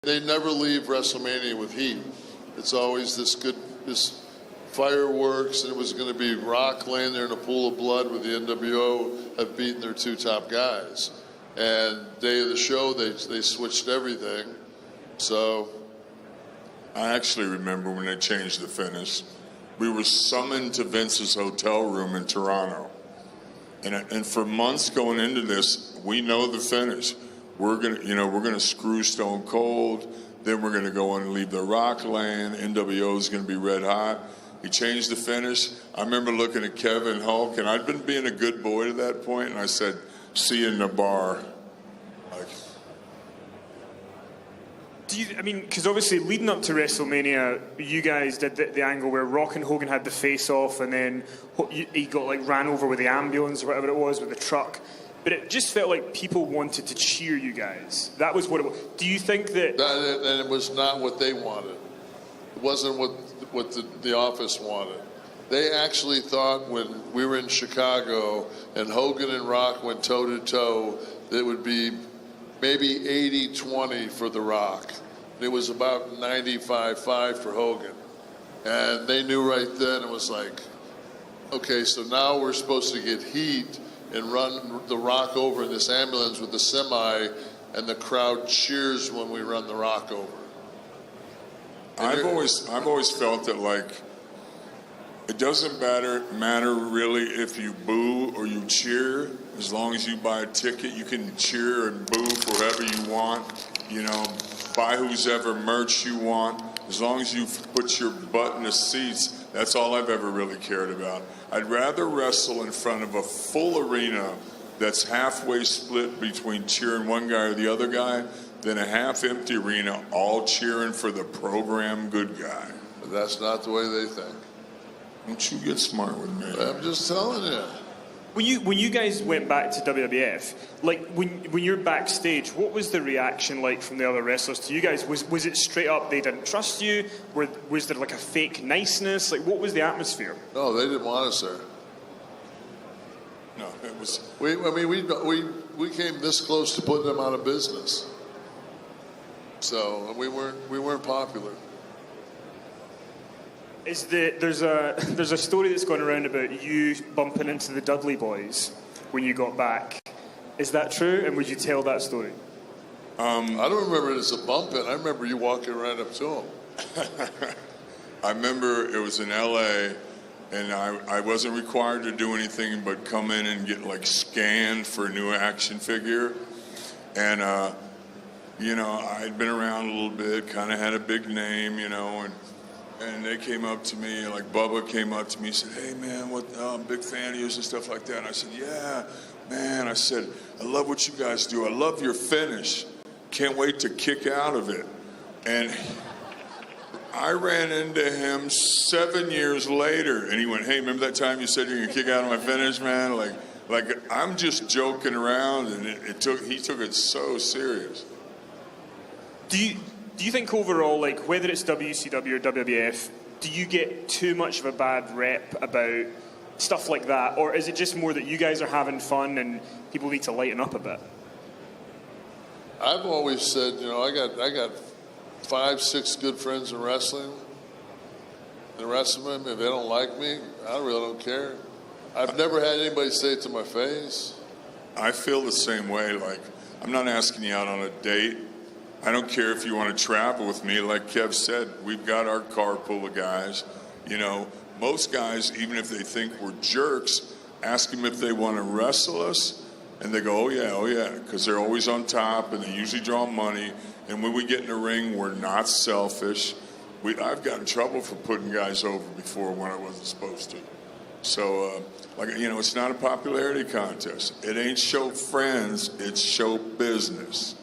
they never leave WrestleMania with heat. It's always this fireworks, and it was going to be Rock laying there in a pool of blood with the nWo have beaten their two top guys. And day of the show, they switched everything. So I actually remember when they changed the finish. We were summoned to Vince's hotel room in Toronto. And for months going into this, we know the finish. We're gonna screw Stone Cold. Then we're gonna go and leave the Rock lane. nWo is gonna be red hot. He changed the finish. I remember looking at Kevin Hulk, and I'd been being a good boy to that point, and I said, "See you in the bar." Because obviously leading up to WrestleMania, you guys did the angle where Rock and Hogan had the face-off, and then he got ran over with the ambulance or whatever it was with the truck. But it just felt like people wanted to cheer you guys. That was what it was. Do you think that... And it was not what they wanted. It wasn't what the office wanted. They actually thought when we were in Chicago and Hogan and Rock went toe-to-toe, that it would be maybe 80-20 for The Rock. It was about 95-5 for Hogan. And they knew right then, it was like, okay, so now we're supposed to get heat and run The Rock over in this ambulance with the semi, and the crowd cheers when we run The Rock over. I've always felt that, like, it doesn't matter really if you boo or you cheer. As long as you buy a ticket, you can cheer and boo for whoever you want. Buy whoever merch you want. As long as you put your butt in the seats, that's all I've ever really cared about. I'd rather wrestle in front of a full arena that's halfway split between cheering one guy or the other guy than a half-empty arena all cheering for the program good guy. But that's not the way they think. Don't you get smart with me. I'm just telling you. When you guys went back to WWF, like when you're backstage, what was the reaction like from the other wrestlers to you guys? Was it straight up they didn't trust you? Was there like a fake niceness? Like, what was the atmosphere? No, they didn't want us there. No, it was. We came this close to putting them out of business. So we weren't popular. There's a story that's going around about you bumping into the Dudley Boys when you got back. Is that true? And would you tell that story? I don't remember it as a bumping. I remember you walking right up to them. I remember it was in L.A., and I wasn't required to do anything but come in and get scanned for a new action figure. And I'd been around a little bit, kind of had a big name, and they came up to me, Bubba came up to me and said, "Hey man, I'm a big fan of yours," and stuff like that. And I said, "Yeah, man," I said, "I love what you guys do. I love your finish. Can't wait to kick out of it." And I ran into him 7 years later, and he went, "Hey, remember that time you said you were gonna kick out of my finish, man?" Like I'm just joking around, and he took it so serious. Do you think overall, whether it's WCW or WWF, do you get too much of a bad rep about stuff like that, or is it just more that you guys are having fun and people need to lighten up a bit? I've always said, I got 5-6 good friends in wrestling. The rest of them, if they don't like me, I really don't care. I've never had anybody say it to my face. I feel the same way. I'm not asking you out on a date. I don't care if you want to travel with me. Like Kev said, we've got our carpool of guys. Most guys, even if they think we're jerks, ask them if they want to wrestle us, and they go, oh yeah, because they're always on top, and they usually draw money. And when we get in the ring, we're not selfish. I've gotten in trouble for putting guys over before when I wasn't supposed to. So, it's not a popularity contest. It ain't show friends, it's show business.